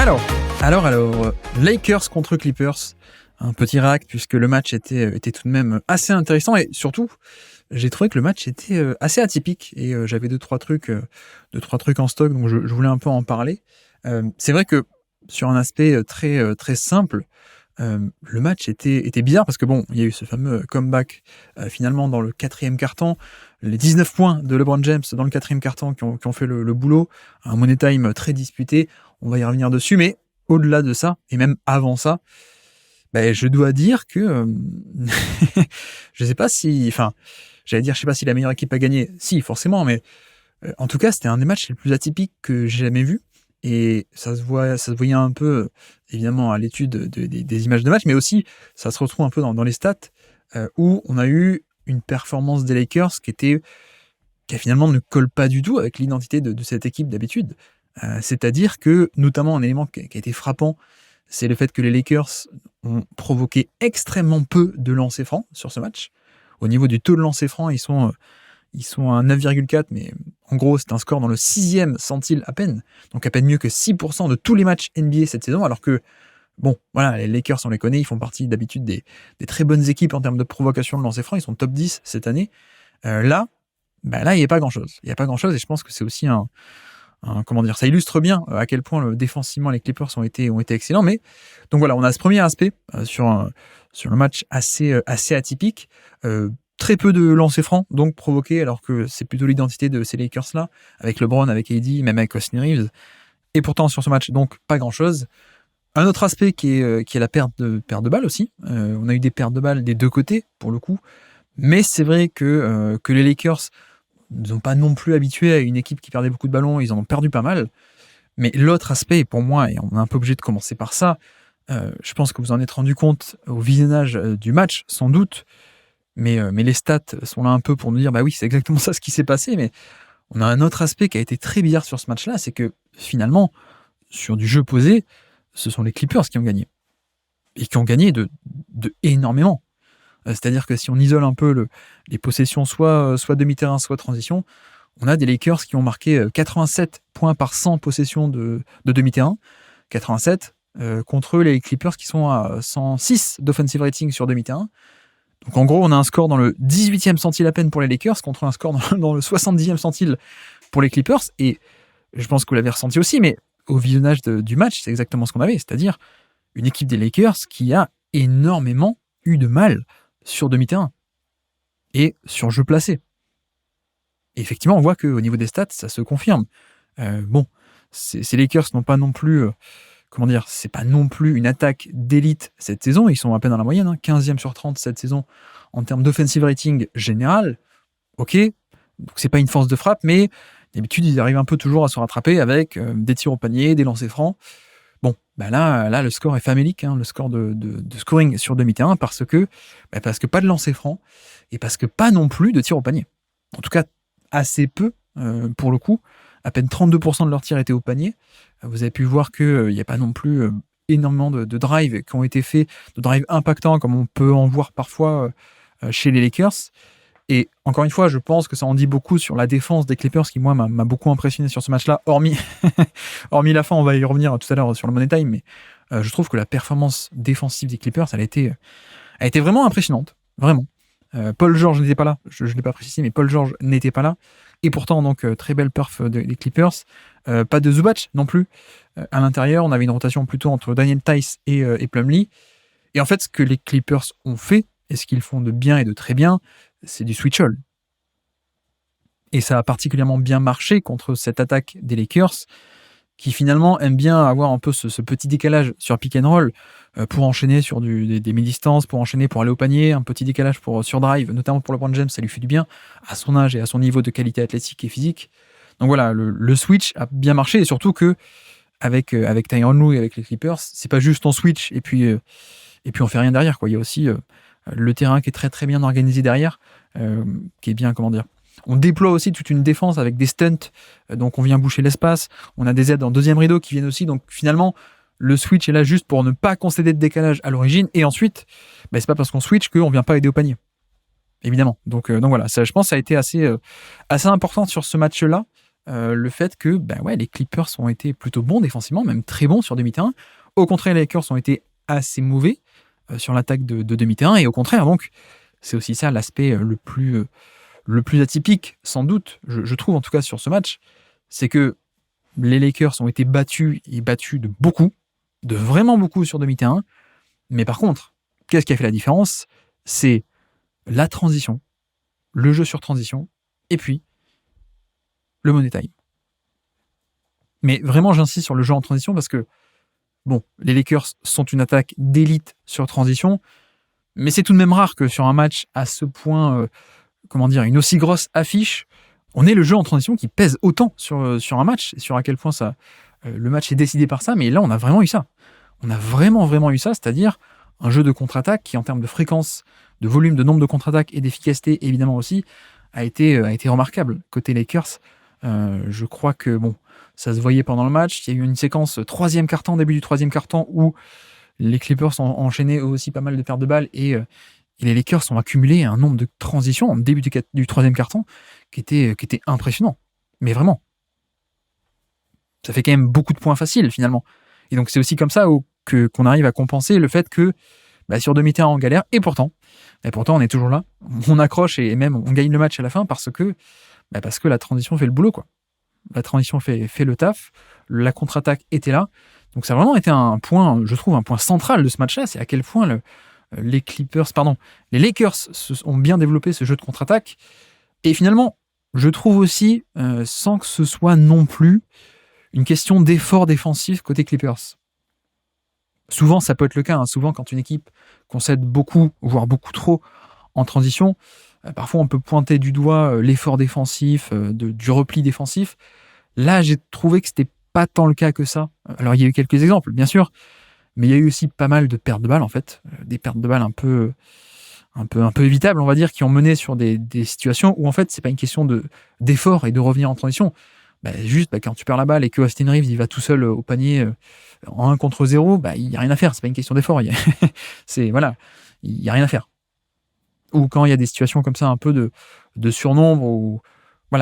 Alors, Lakers contre Clippers, un petit rack puisque le match était tout de même assez intéressant et surtout, j'ai trouvé que le match était assez atypique et j'avais deux trois trucs en stock donc je voulais un peu en parler. C'est vrai que sur un aspect très simple, le match était bizarre parce que bon, il y a eu ce fameux comeback finalement dans le quatrième quart-temps, les 19 points de LeBron James dans le quatrième quart-temps qui ont fait le boulot, un money time très disputé, on va y revenir dessus, mais au-delà de ça, et même avant ça, je dois dire que je sais pas si, enfin, je sais pas si la meilleure équipe a gagné, si forcément, mais en tout cas, c'était un des matchs les plus atypiques que j'ai jamais vu. Et ça se voyait un peu, évidemment, à l'étude des images de match, mais aussi, ça se retrouve un peu dans les stats, où on a eu une performance des Lakers qui finalement ne colle pas du tout avec l'identité de cette équipe d'habitude. C'est-à-dire que, notamment, un élément qui a été frappant, c'est le fait que les Lakers ont provoqué extrêmement peu de lancers francs sur ce match. Au niveau du taux de lancers francs, ils sont à 9,4, mais en gros, c'est un score dans le 6e centile à peine. Donc à peine mieux que 6% de tous les matchs NBA cette saison, alors que, bon, voilà, les Lakers, on les connaît, ils font partie d'habitude des très bonnes équipes en termes de provocation de lancers francs, ils sont top 10 cette année. Là, il n'y a pas grand-chose. Il n'y a pas grand-chose, et je pense que c'est aussi ça illustre bien à quel point défensivement les Clippers ont été excellents. Mais donc voilà, on a ce premier aspect sur le match assez atypique. Très peu de lancers francs donc provoqués, alors que c'est plutôt l'identité de ces Lakers-là, avec LeBron, avec AD, même avec Austin Reeves. Et pourtant sur ce match, donc pas grand-chose. Un autre aspect qui est la perte de balles aussi. On a eu des pertes de balles des deux côtés pour le coup, mais c'est vrai que les Lakers ne sont pas non plus habitués à une équipe qui perdait beaucoup de ballons, ils en ont perdu pas mal. Mais l'autre aspect, pour moi, et on est un peu obligé de commencer par ça, je pense que vous en êtes rendu compte au visionnage du match, sans doute, mais les stats sont là un peu pour nous dire, bah oui, c'est exactement ça ce qui s'est passé, mais on a un autre aspect qui a été très bizarre sur ce match-là, c'est que finalement, sur du jeu posé, ce sont les Clippers qui ont gagné. Et qui ont gagné de énormément. C'est-à-dire que si on isole un peu les possessions, soit demi-terrain, soit transition, on a des Lakers qui ont marqué 87 points par 100 possessions de demi-terrain, 87, contre les Clippers qui sont à 106 d'offensive rating sur demi-terrain. Donc en gros, on a un score dans le 18e centile à peine pour les Lakers, contre un score dans le 70e centile pour les Clippers, et je pense que vous l'avez ressenti aussi, mais au visionnage du match, c'est exactement ce qu'on avait, c'est-à-dire une équipe des Lakers qui a énormément eu de mal sur demi-terrain et sur jeu placé. Et effectivement, on voit qu'au niveau des stats, ça se confirme. Ces Lakers n'ont pas non plus, c'est pas non plus une attaque d'élite cette saison, ils sont à peine dans la moyenne, 15e sur 30 cette saison en termes d'offensive rating général. Ok, donc c'est pas une force de frappe, mais d'habitude, ils arrivent un peu toujours à se rattraper avec des tirs au panier, des lancers francs. Bon, là, le score est famélique, le score de scoring sur demi-terrain, parce que pas de lancer franc, et parce que pas non plus de tir au panier. En tout cas, assez peu, pour le coup. À peine 32% de leurs tirs étaient au panier. Vous avez pu voir qu'il n'y a pas non plus énormément de drives qui ont été faits, de drives impactants, comme on peut en voir parfois chez les Lakers. Et encore une fois, je pense que ça en dit beaucoup sur la défense des Clippers, qui moi m'a beaucoup impressionné sur ce match-là, hormis la fin, on va y revenir tout à l'heure sur le Money Time, mais je trouve que la performance défensive des Clippers, elle a été vraiment impressionnante, vraiment. Paul George n'était pas là, je ne l'ai pas précisé, mais Paul George n'était pas là, et pourtant donc très belle perf des Clippers. Pas de Zubac non plus. À l'intérieur, on avait une rotation plutôt entre Daniel Theis et Plumlee. Et en fait, ce que les Clippers ont fait, et ce qu'ils font de bien et de très bien, c'est du switch all. Et ça a particulièrement bien marché contre cette attaque des Lakers, qui finalement aime bien avoir un peu ce petit décalage sur pick and roll pour enchaîner sur des mi-distances, pour enchaîner pour aller au panier, un petit décalage sur drive, notamment pour LeBron James, ça lui fait du bien à son âge et à son niveau de qualité athlétique et physique. Donc voilà, le switch a bien marché, et surtout que avec Tyronn Lue et avec les Clippers, c'est pas juste on switch et puis on fait rien derrière, quoi. Il y a aussi le terrain qui est très très bien organisé derrière, qui est bien, on déploie aussi toute une défense avec des stunts, donc on vient boucher l'espace, on a des aides en deuxième rideau qui viennent aussi, donc finalement le switch est là juste pour ne pas concéder de décalage à l'origine, et ensuite c'est pas parce qu'on switch qu'on vient pas aider au panier, évidemment. Donc voilà, ça, je pense, ça a été assez important sur ce match-là, le fait que les Clippers ont été plutôt bons défensivement, même très bons sur demi-terrain. Au contraire, les Lakers ont été assez mauvais sur l'attaque de demi-terrain. Et au contraire, donc, c'est aussi ça l'aspect le plus atypique, sans doute, je trouve en tout cas sur ce match, c'est que les Lakers ont été battus de beaucoup, de vraiment beaucoup sur demi-terrain. Mais par contre, qu'est-ce qui a fait la différence ? C'est la transition, le jeu sur transition, et puis le money time. Mais vraiment, j'insiste sur le jeu en transition parce que, les Lakers sont une attaque d'élite sur transition, mais c'est tout de même rare que sur un match à ce point, une aussi grosse affiche, on ait le jeu en transition qui pèse autant sur un match, et sur à quel point le match est décidé par ça, mais là, on a vraiment eu ça. On a vraiment, vraiment eu ça, c'est-à-dire un jeu de contre-attaque qui, en termes de fréquence, de volume, de nombre de contre-attaques et d'efficacité, évidemment aussi, a été remarquable. Côté Lakers, je crois que, ça se voyait pendant le match. Il y a eu une séquence début du troisième quart-temps, où les Clippers ont enchaîné eux aussi pas mal de pertes de balles, et les Lakers ont accumulé un nombre de transitions en début du troisième quart-temps qui était impressionnant. Mais vraiment. Ça fait quand même beaucoup de points faciles, finalement. Et donc, c'est aussi comme ça qu'on arrive à compenser le fait que sur demi-terrain, on galère. Et pourtant, on est toujours là. On accroche et même on gagne le match à la fin parce que la transition fait le boulot, quoi. La transition fait le taf. La contre-attaque était là. Donc, ça a vraiment été un point, je trouve, un point central de ce match-là. C'est à quel point les Lakers ont bien développé ce jeu de contre-attaque. Et finalement, je trouve aussi, sans que ce soit non plus une question d'effort défensif côté Clippers. Souvent, ça peut être le cas. Souvent, quand une équipe concède beaucoup, voire beaucoup trop en transition, parfois on peut pointer du doigt l'effort défensif, du repli défensif. Là, j'ai trouvé que c'était pas tant le cas que ça. Alors, il y a eu quelques exemples, bien sûr, mais il y a eu aussi pas mal de pertes de balles, en fait. Des pertes de balles un peu évitables, on va dire, qui ont mené sur des situations où, en fait, c'est pas une question d'effort et de revenir en transition. Quand tu perds la balle et que Austin Reeves il va tout seul au panier en 1 contre 0, il n'y a rien à faire, c'est pas une question d'effort. Il y a rien à faire. Ou quand il y a des situations comme ça, un peu de surnombre, ou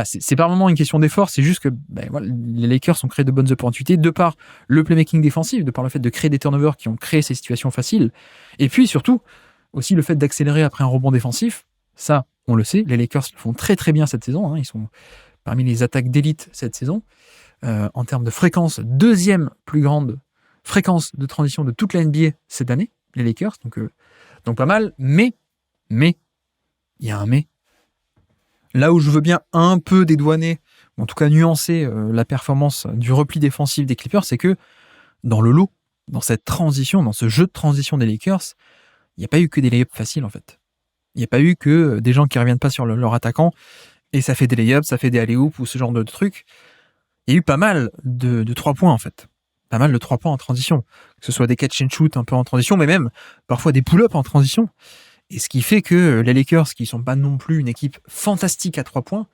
c'est pas vraiment une question d'effort, c'est juste que les Lakers ont créé de bonnes opportunités de par le playmaking défensif, de par le fait de créer des turnovers qui ont créé ces situations faciles, et puis surtout aussi le fait d'accélérer après un rebond défensif. Ça, on le sait, les Lakers le font très très bien cette saison, ils sont parmi les attaques d'élite cette saison. En termes de fréquence, deuxième plus grande fréquence de transition de toute la NBA cette année, les Lakers. Donc pas mal, mais, il y a un mais. Là où je veux bien un peu dédouaner, en tout cas nuancer la performance du repli défensif des Clippers, c'est que dans le lot, dans cette transition, dans ce jeu de transition des Lakers, il n'y a pas eu que des layups faciles en fait. Il n'y a pas eu que des gens qui ne reviennent pas sur leur attaquant, et ça fait des layups, ça fait des alley-oops ou ce genre de trucs. Il y a eu pas mal de 3 points en fait. Pas mal de 3 points en transition. Que ce soit des catch and shoot un peu en transition, mais même parfois des pull-ups en transition. Et ce qui fait que les Lakers, qui sont pas non plus une équipe fantastique à 3 points,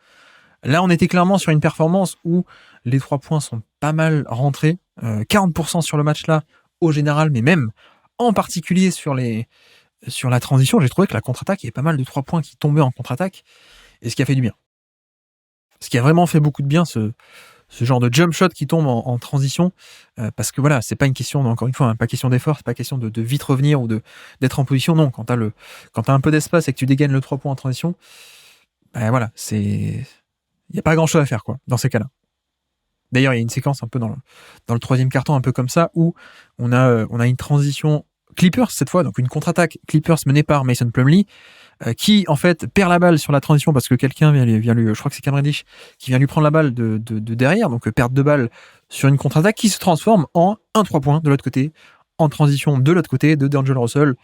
là on était clairement sur une performance où les 3 points sont pas mal rentrés. 40% sur le match là, au général, mais même en particulier sur la transition, j'ai trouvé que la contre-attaque, il y avait pas mal de 3 points qui tombaient en contre-attaque, et ce qui a fait du bien. Ce qui a vraiment fait beaucoup de bien, ce genre de jump shot qui tombe en transition, parce que c'est pas une question, encore une fois, pas question d'effort, c'est pas question de vite revenir ou d'être en position, non. Quand t'as un peu d'espace et que tu dégaines le 3 points en transition, il y a pas grand chose à faire, quoi, dans ces cas-là. D'ailleurs, il y a une séquence un peu dans le troisième quart-temps, un peu comme ça, où on a une transition Clippers cette fois, donc une contre-attaque Clippers menée par Mason Plumlee, qui en fait perd la balle sur la transition parce que quelqu'un vient lui, je crois que c'est Cam Reddish, qui vient lui prendre la balle de derrière, donc perte de balle sur une contre-attaque qui se transforme en 1-3 points de l'autre côté, en transition de l'autre côté de D'Angelo Russell.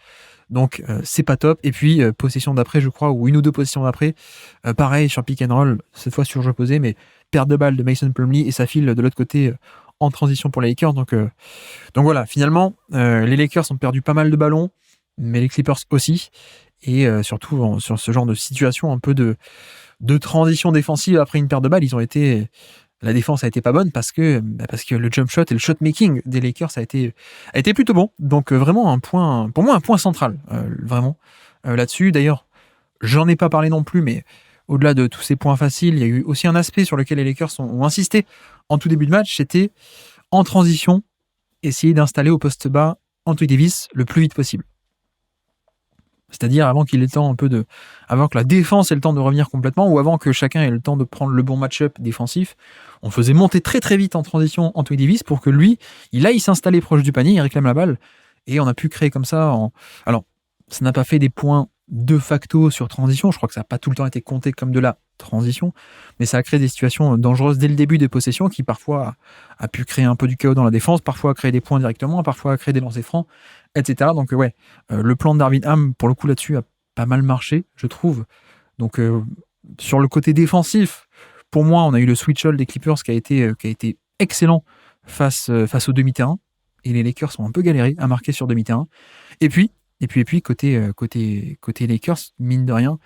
Donc c'est pas top. Et puis possession d'après, je crois, ou une ou deux possessions d'après, pareil sur pick and roll, cette fois sur jeu posé, mais perte de balle de Mason Plumlee et ça file de l'autre côté en transition pour les Lakers. Donc voilà, finalement les Lakers ont perdu pas mal de ballons, mais les Clippers aussi. Et surtout sur ce genre de situation un peu de transition défensive après une perte de balle, la défense a été pas bonne parce que le jump shot et le shot making des Lakers a été plutôt bon. Donc vraiment pour moi un point central vraiment là-dessus. D'ailleurs, j'en ai pas parlé non plus, mais au-delà de tous ces points faciles, il y a eu aussi un aspect sur lequel les Lakers ont insisté en tout début de match, c'était en transition, essayer d'installer au poste bas Anthony Davis le plus vite possible. C'est-à-dire avant qu'il ait le temps un peu avant que la défense ait le temps de revenir complètement, ou avant que chacun ait le temps de prendre le bon match-up défensif, on faisait monter très très vite en transition Anthony Davis pour que lui, il aille s'installer proche du panier, il réclame la balle, et on a pu créer comme ça. Alors, ça n'a pas fait des points de facto sur transition, je crois que ça n'a pas tout le temps été compté comme de la transition, mais ça a créé des situations dangereuses dès le début des possessions qui parfois a pu créer un peu du chaos dans la défense, parfois a créé des points directement, parfois a créé des lancers francs, etc. Donc le plan de Darvin Ham, pour le coup là-dessus, a pas mal marché, je trouve. Donc sur le côté défensif, pour moi, on a eu le switch all des Clippers qui a été excellent face au demi-terrain, et les Lakers ont un peu galéré à marquer sur demi-terrain. Et puis côté Lakers, mine de rien,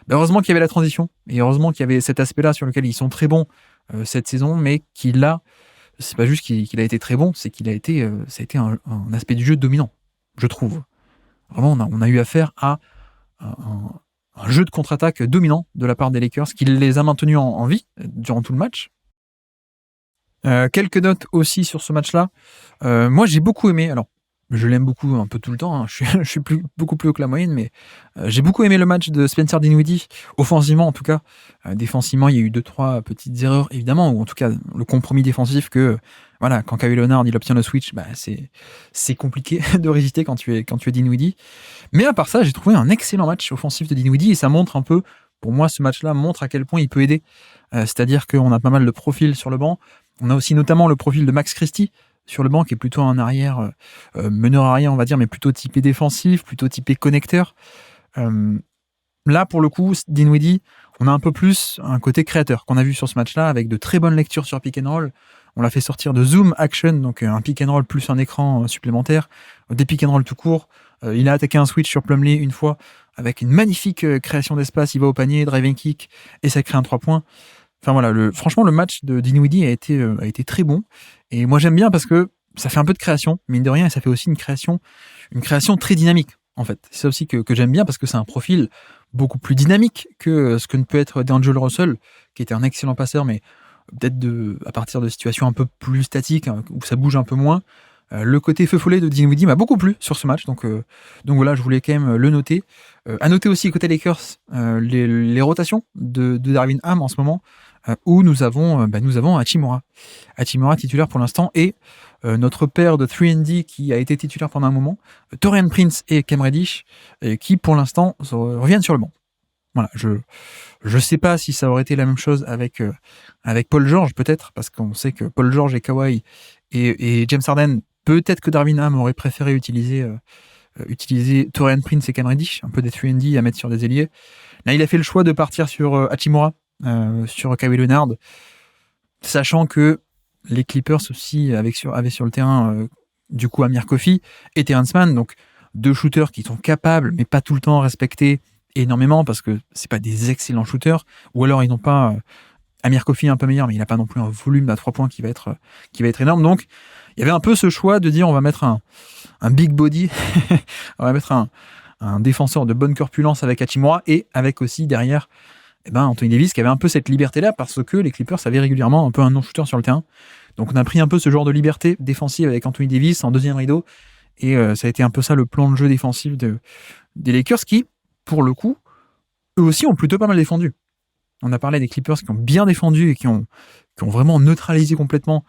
heureusement qu'il y avait la transition, et heureusement qu'il y avait cet aspect-là sur lequel ils sont très bons cette saison, mais qu'il a, c'est pas juste qu'il a été très bon, c'est qu'il a été, ça a été un aspect du jeu dominant, je trouve. Vraiment, on a eu affaire à un jeu de contre-attaque dominant de la part des Lakers, qui les a maintenus en vie durant tout le match. Quelques notes aussi sur ce match-là. Moi, j'ai beaucoup aimé, alors je l'aime beaucoup un peu tout le temps, hein. Je suis beaucoup plus haut que la moyenne, mais j'ai beaucoup aimé le match de Spencer Dinwiddie, offensivement en tout cas. Défensivement, il y a eu 2-3 petites erreurs, évidemment, ou en tout cas le compromis défensif que, voilà, quand Kawhi Leonard il obtient le switch, c'est compliqué de résister quand tu es Dinwiddie. Mais à part ça, j'ai trouvé un excellent match offensif de Dinwiddie, et ça montre un peu, pour moi, ce match-là montre à quel point il peut aider. C'est-à-dire qu'on a pas mal de profils sur le banc. On a aussi notamment le profil de Max Christie sur le banc, qui est plutôt un arrière, meneur arrière, on va dire, mais plutôt typé défensif, plutôt typé connecteur. Là, pour le coup, Dinwiddie, on a un peu plus un côté créateur qu'on a vu sur ce match-là, avec de très bonnes lectures sur pick and roll. On l'a fait sortir de zoom action, donc un pick and roll plus un écran supplémentaire, des pick and roll tout court. Il a attaqué un switch sur Plumlee une fois, avec une magnifique création d'espace. Il va au panier, driving kick, et ça crée un 3 points. Enfin voilà, franchement, le match de Dinwiddie a été très bon. Et moi, j'aime bien parce que ça fait un peu de création, mine de rien, et ça fait aussi une création très dynamique, en fait. C'est ça aussi que j'aime bien, parce que c'est un profil beaucoup plus dynamique que ce que ne peut être D'Angelo Russell, qui était un excellent passeur, mais peut-être à partir de situations un peu plus statiques, hein, où ça bouge un peu moins. Le côté feu follet de Dinwiddie m'a beaucoup plu sur ce match, donc voilà, je voulais quand même le noter. À noter aussi côté Lakers, les rotations de Darvin Ham en ce moment, où nous avons Hachimura titulaire pour l'instant, et notre paire de 3&D qui a été titulaire pendant un moment, Taurean Prince et Cam Reddish, qui pour l'instant reviennent sur le banc. Voilà, je sais pas si ça aurait été la même chose avec Paul George, peut-être, parce qu'on sait que Paul George et Kawhi et James Harden, peut-être que Darvin Ham aurait préféré utiliser Taurean Prince et Cam Reddish, un peu des 3&D à mettre sur des ailiers. Là, il a fait le choix de partir sur Hachimura, sur Kawhi Leonard, sachant que les Clippers aussi avaient sur le terrain du coup Amir Coffey et Terrence Mann, donc deux shooters qui sont capables, mais pas tout le temps respectés énormément, parce que c'est pas des excellents shooters, ou alors ils n'ont pas Amir Coffey un peu meilleur, mais il n'a pas non plus un volume à 3 points qui va être énorme. Donc il y avait un peu ce choix de dire on va mettre un big body, on va mettre un défenseur de bonne corpulence avec Hachimura, et avec aussi derrière Anthony Davis, qui avait un peu cette liberté-là, parce que les Clippers avaient régulièrement un peu un non-shooter sur le terrain. Donc on a pris un peu ce genre de liberté défensive avec Anthony Davis en deuxième rideau, et ça a été un peu ça le plan de jeu défensif des Lakers, qui, pour le coup, eux aussi ont plutôt pas mal défendu. On a parlé des Clippers qui ont bien défendu et qui ont vraiment neutralisé complètement,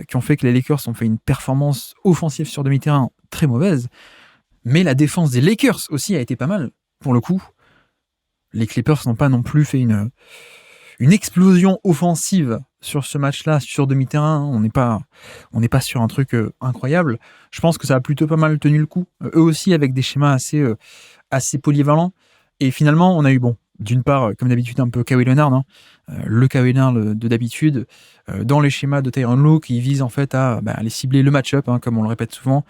qui ont fait que les Lakers ont fait une performance offensive sur demi-terrain très mauvaise. Mais la défense des Lakers aussi a été pas mal, pour le coup. Les Clippers n'ont pas non plus fait une explosion offensive sur ce match-là, sur demi-terrain. On n'est pas sur un truc incroyable. Je pense que ça a plutôt pas mal tenu le coup. Eux aussi, avec des schémas assez polyvalents. Et finalement, on a eu, d'une part, comme d'habitude, un peu Kawhi Leonard, hein, le Kawhi Leonard de d'habitude, dans les schémas de Tyronn Lue, qui vise en fait à aller cibler le match-up, hein, comme on le répète souvent.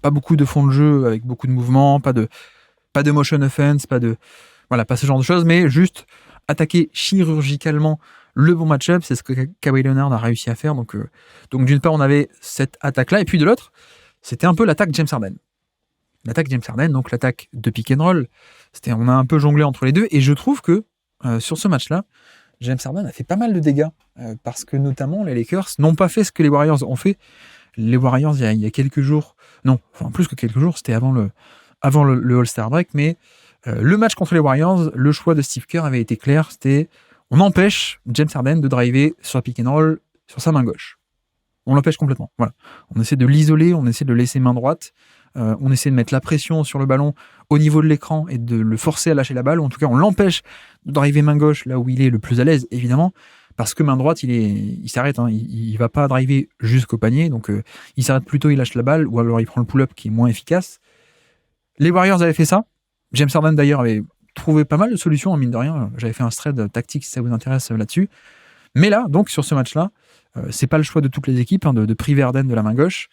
Pas beaucoup de fond de jeu avec beaucoup de mouvements, pas de motion offense, pas ce genre de choses, mais juste attaquer chirurgicalement le bon match-up. C'est ce que Kawhi Leonard a réussi à faire. Donc d'une part, on avait cette attaque-là, et puis de l'autre, c'était un peu l'attaque James Harden. L'attaque James Harden, donc l'attaque de pick and roll. On a un peu jonglé entre les deux, et je trouve que sur ce match-là, James Harden a fait pas mal de dégâts parce que notamment les Lakers n'ont pas fait ce que les Warriors ont fait. Les Warriors, il y a quelques jours, non, enfin plus que quelques jours, c'était avant le All-Star break, mais le match contre les Warriors, le choix de Steve Kerr avait été clair, c'était on empêche James Harden de driver sur pick and roll sur sa main gauche. On l'empêche complètement. Voilà. On essaie de l'isoler, on essaie de le laisser main droite, on essaie de mettre la pression sur le ballon au niveau de l'écran et de le forcer à lâcher la balle, ou en tout cas on l'empêche de driver main gauche là où il est le plus à l'aise, évidemment, parce que main droite, il s'arrête, hein, il va pas driver jusqu'au panier, donc il s'arrête plutôt, il lâche la balle, ou alors il prend le pull-up qui est moins efficace. Les Warriors avaient fait ça. James Harden d'ailleurs avait trouvé pas mal de solutions, en mine de rien. J'avais fait un thread tactique si ça vous intéresse là-dessus. Mais là, donc sur ce match-là, c'est pas le choix de toutes les équipes de priver Harden de la main gauche.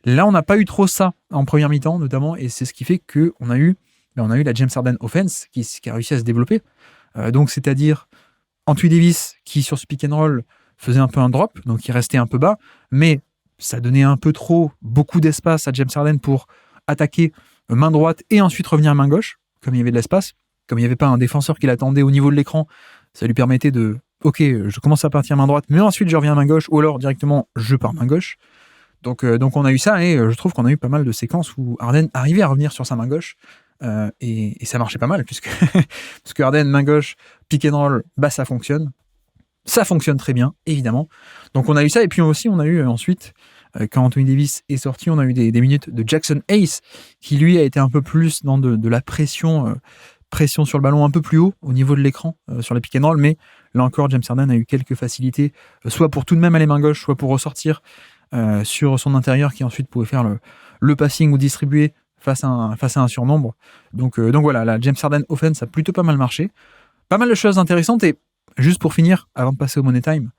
Là, on n'a pas eu trop ça en première mi-temps, notamment, et c'est ce qui fait qu'on a eu la James Harden offense qui a réussi à se développer. Donc, c'est-à-dire Anthony Davis qui, sur ce pick and roll, faisait un peu un drop, donc il restait un peu bas, mais ça donnait un peu trop, beaucoup d'espace à James Harden pour attaquer main droite et ensuite revenir main gauche, comme il y avait de l'espace. Comme il n'y avait pas un défenseur qui l'attendait au niveau de l'écran, ça lui permettait de ok, je commence à partir main droite, mais ensuite je reviens main gauche, ou alors directement je pars main gauche. Donc on a eu ça, et je trouve qu'on a eu pas mal de séquences où Harden arrivait à revenir sur sa main gauche, et ça marchait pas mal, puisque parce que Harden, main gauche, pick and roll, ça fonctionne. Ça fonctionne très bien, évidemment. Donc on a eu ça, et puis aussi on a eu ensuite, quand Anthony Davis est sorti, on a eu des minutes de Jackson Hayes, qui lui a été un peu plus dans de la pression sur le ballon un peu plus haut au niveau de l'écran sur les pick and roll, mais là encore James Harden a eu quelques facilités, soit pour tout de même aller main gauche, soit pour ressortir sur son intérieur qui ensuite pouvait faire le passing ou distribuer face à un surnombre. Donc voilà, la James Harden offense a plutôt pas mal marché. Pas mal de choses intéressantes, et juste pour finir, avant de passer au Money Time,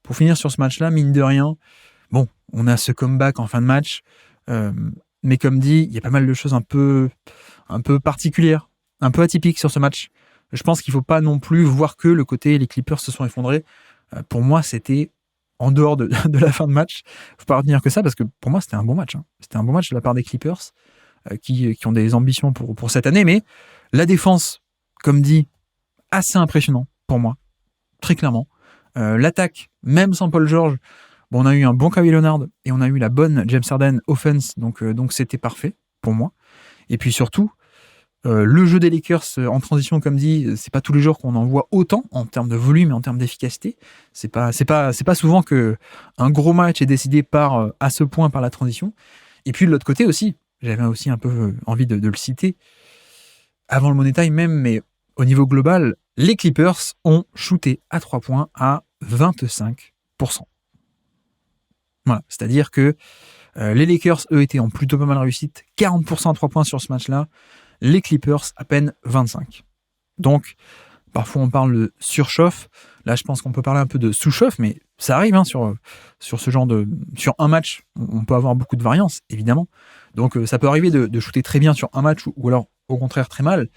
pour finir sur ce match-là, mine de rien, bon, on a ce comeback en fin de match, mais comme dit, il y a pas mal de choses un peu particulières, un peu atypiques sur ce match. Je pense qu'il ne faut pas non plus voir que le côté les Clippers se sont effondrés. Pour moi, c'était en dehors de la fin de match. Il ne faut pas retenir que ça, parce que pour moi, c'était un bon match. C'était un bon match de la part des Clippers qui ont des ambitions pour cette année. Mais la défense, comme dit, assez impressionnant pour moi, très clairement. L'attaque, même sans Paul George, on a eu un bon Kawhi Leonard et on a eu la bonne James Harden offense, donc c'était parfait pour moi. Et puis surtout, le jeu des Lakers en transition, comme dit, c'est pas tous les jours qu'on en voit autant en termes de volume et en termes d'efficacité. C'est pas souvent que un gros match est décidé à ce point par la transition. Et puis de l'autre côté aussi, j'avais aussi un peu envie de le citer avant le Money Time même, mais au niveau global, les Clippers ont shooté à 3 points à 25%. Voilà, c'est-à-dire que les Lakers, eux, étaient en plutôt pas mal réussite, 40% à 3 points sur ce match-là, les Clippers à peine 25%. Donc, parfois on parle de surchauffe, là je pense qu'on peut parler un peu de sous-chauffe, mais ça arrive sur ce genre sur un match, on peut avoir beaucoup de variance, évidemment. Donc ça peut arriver de shooter très bien sur un match, ou alors au contraire très mal,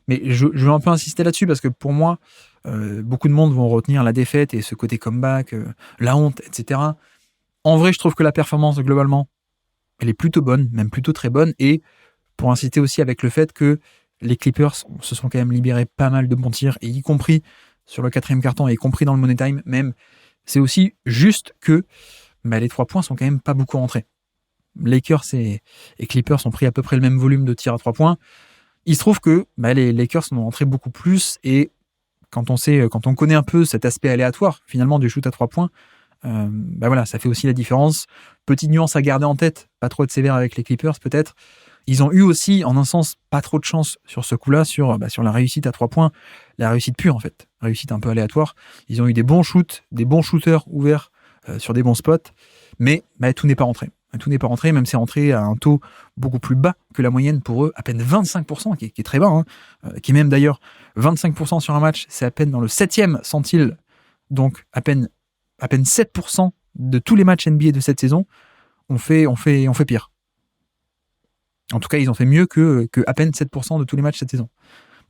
mais je veux un peu insister là-dessus, parce que pour moi, beaucoup de monde vont retenir la défaite et ce côté comeback, la honte, etc. En vrai, je trouve que la performance, globalement, elle est plutôt bonne, même plutôt très bonne, et pour inciter aussi avec le fait que les Clippers se sont quand même libérés pas mal de bons tirs, et y compris sur le 4e quart-temps, et y compris dans le Money Time même, c'est aussi juste que les 3 points sont quand même pas beaucoup rentrés. Lakers et Clippers ont pris à peu près le même volume de tirs à 3 points. Il se trouve que les Lakers en ont rentré beaucoup plus, et quand on connaît un peu cet aspect aléatoire finalement du shoot à 3 points, voilà, ça fait aussi la différence. Petite nuance à garder en tête, pas trop être sévère avec les Clippers peut-être. Ils ont eu aussi, en un sens, pas trop de chance sur ce coup-là, sur la réussite à 3 points, la réussite pure en fait, réussite un peu aléatoire. Ils ont eu des bons shoots, des bons shooters ouverts sur des bons spots, mais tout n'est pas rentré. Tout n'est pas rentré, même c'est rentré à un taux beaucoup plus bas que la moyenne pour eux, à peine 25%, qui est très bas, qui est même d'ailleurs 25% sur un match, c'est à peine dans le 7e centile, donc à peine 7% de tous les matchs NBA de cette saison on fait pire. En tout cas, ils ont fait mieux que à peine 7% de tous les matchs cette saison.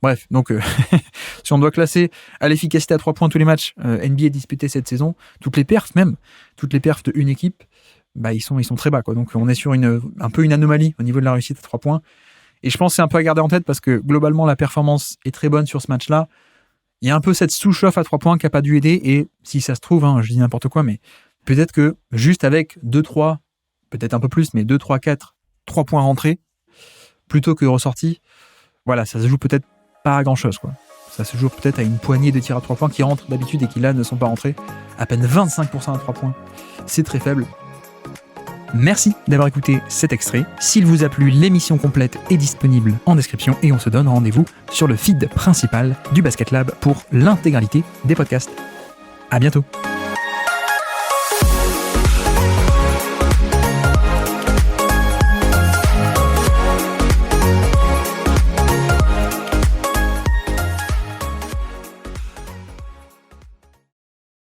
Bref, donc si on doit classer à l'efficacité à 3 points tous les matchs NBA disputés cette saison, toutes les perfs de une équipe, ils sont très bas, quoi. Donc on est sur un peu une anomalie au niveau de la réussite à 3 points. Et je pense que c'est un peu à garder en tête, parce que globalement la performance est très bonne sur ce match-là. Il y a un peu cette sous-chauffe à 3 points qui n'a pas dû aider, et si ça se trouve, je dis n'importe quoi, mais peut-être que juste avec 2-3, peut-être un peu plus, mais 2, 3, 4, 3 points rentrés, plutôt que ressortis, voilà, ça se joue peut-être pas à grand-chose, quoi. Ça se joue peut-être à une poignée de tirs à 3 points qui rentrent d'habitude et qui là ne sont pas rentrés. À peine 25% à 3 points. C'est très faible. Merci d'avoir écouté cet extrait. S'il vous a plu, l'émission complète est disponible en description et on se donne rendez-vous sur le feed principal du Basket Lab pour l'intégralité des podcasts. À bientôt.